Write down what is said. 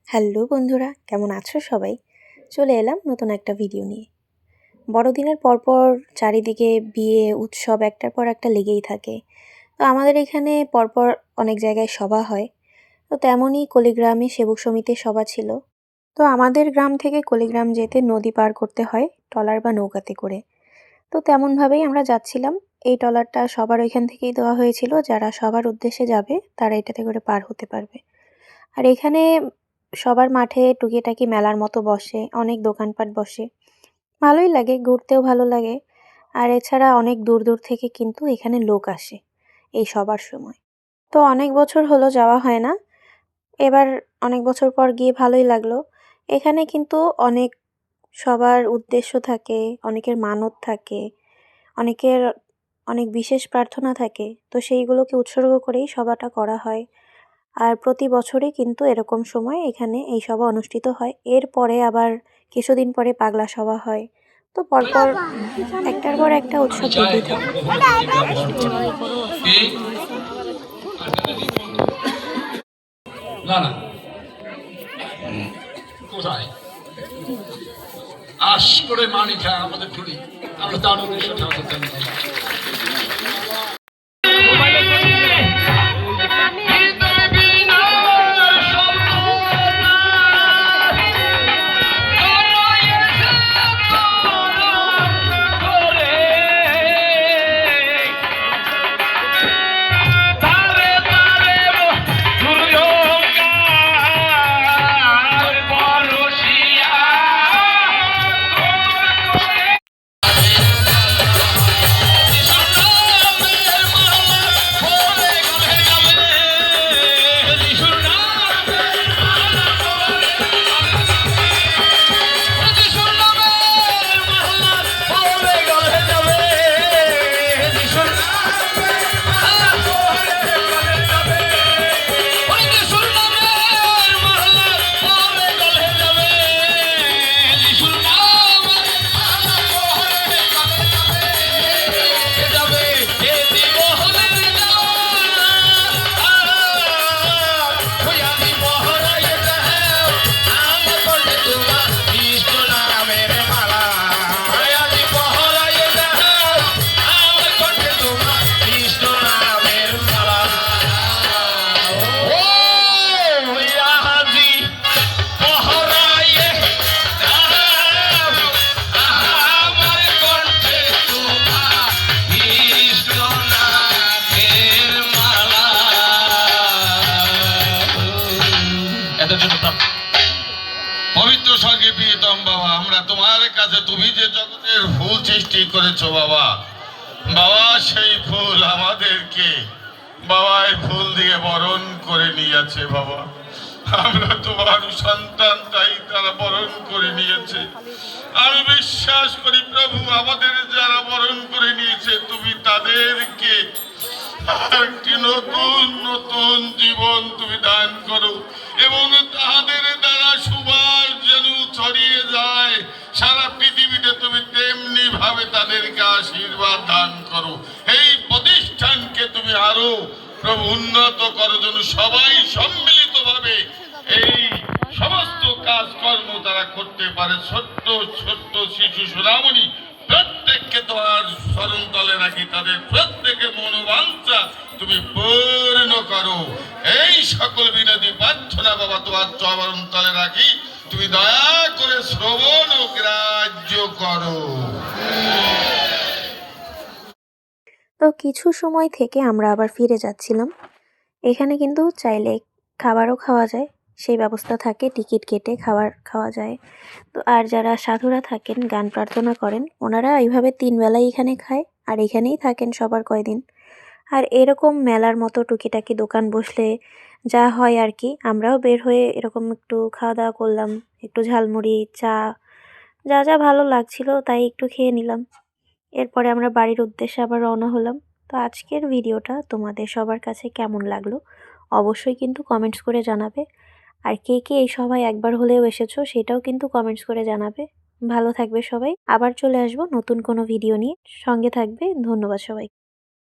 Hello বন্ধুরা, কেমন আছো সবাই? চলে এলাম নতুন একটা ভিডিও নিয়ে। বড়দিনের পরপর চারিদিকে বিয়ে উৎসব একটার পর একটা লেগেই থাকে। তো আমাদের এখানে পরপর অনেক জায়গায় সভা হয়। তো তেমনই কুলিগ্রামে সেবক সমিতির সভা ছিল। তো আমাদের গ্রাম থেকে কুলিগ্রাম যেতে নদী পার করতে হয় ট্রলার বা নৌকাতে করে। তো তেমনভাবেই আমরা যাচ্ছিলাম। এই ট্রলারটা সবার ওইখান থেকেই দেওয়া হয়েছিল, যারা সবার উদ্দেশ্যে যাবে তারা এটাতে করে পার হতে পারবে। আর এখানে সবার মাঠে টুকিটাকি মেলার মতো বসে, অনেক দোকানপাট বসে। ভালোই লাগে, ঘুরতেও ভালো লাগে। আর এছাড়া অনেক দূর দূর থেকে কিন্তু এখানে লোক আসে এই সবার সময়। তো অনেক বছর হলো যাওয়া হয় না। এবার অনেক বছর পর গিয়ে ভালোই লাগলো। এখানে কিন্তু অনেক সবার উদ্দেশ্য থাকে, অনেকের মানত থাকে, অনেকের অনেক বিশেষ প্রার্থনা থাকে। তো সেইগুলোকে উৎসর্গ করেই সভাটা করা হয়। আর প্রতি বছরই কিন্তু এরকম সময় এখানে এই সভা অনুষ্ঠিত হয়। এরপরে আবার কিছুদিন পরে পাগলা সভা হয়। তো পরপর একটার পর একটা উৎসব লেগেই থাকে। না না কোথায় আশ করে মানি খায় আমাদের টুলি, আমরা তার উদ্দেশ্য ঠাকুর পবিত্র স্বর্গে প্রিয়তম বাবা, আমরা তোমার কাছে, তুমি যে জগতের ফুল সৃষ্টি করেছো বাবা, বাবা সেই ফুল আমাদেরকে বাবা এই ফুল দিয়ে বরণ করে নিয়েছে বাবা। আমরা তোমার সন্তান, তাই তারা বরণ করে নিয়েছে। আমি বিশ্বাস করি প্রভু, আমাদের যারা বরণ করে নিয়েছে তুমি তাদেরকে একটি নতুন নতুন জীবন তুমি দান করো, এবং তাদের দ্বারা সুবাস যেন ছড়িয়ে যায় সারা পৃথিবীতে। তুমি তেমনি ভাবে তাদেরকে আশীর্বাদ দান করো। এই প্রতিষ্ঠানকে তুমি আরো প্রভু উন্নত করো, যেন সবাই সম্মিলিত ভাবে এই সমস্ত কাজকর্ম তারা করতে পারে। ছোট্ট ছোট্ট শিশু সোনামণি প্রত্যেককে তোমার স্মরণ তলে রাখি, তাদের প্রত্যেকের মনোবাঞ্ছা তুমি পূর্ণ করো। এই সকল বিনতি প্রার্থনা বাবা তোমার চরণ তলে রাখি, তুমি দয়া করে শ্রবণ ও গ্রাহ্য করো। তো কিছু সময় থেকে আমরা আবার ফিরে যাচ্ছিলাম। এখানে কিন্তু চাইলে খাবারও খাওয়া যায়, সেই ব্যবস্থা থাকে, টিকিট কেটে খাবার খাওয়া যায়। তো আর যারা সাধুরা থাকেন, গান প্রার্থনা করেন, ওনারা এইভাবে 3 বেলাই এখানে খায় আর এখানেই থাকেন সবার কয়দিন। আর এরকম মেলার মতো টুকিটাকি দোকান বসলে যা হয় আর কি, আমরাও বের হয়ে এরকম একটু খাওয়া দাওয়া করলাম, একটু ঝালমুড়ি, চা, যা যা ভালো লাগছিল তাই একটু খেয়ে নিলাম। এরপরে আমরা বাড়ির উদ্দেশ্যে আবার রওনা হলাম। তো আজকের ভিডিওটা তোমাদের সবার কাছে কেমন লাগলো অবশ্যই কিন্তু কমেন্টস করে জানাবে। আর কে কে এই সভায় একবার হলেও এসেছো সেটাও কিন্তু কমেন্টস করে জানাবে। ভালো থাকবে সবাই, আবার চলে আসবো নতুন কোনো ভিডিও নিয়ে। সঙ্গে থাকবে। ধন্যবাদ সবাই।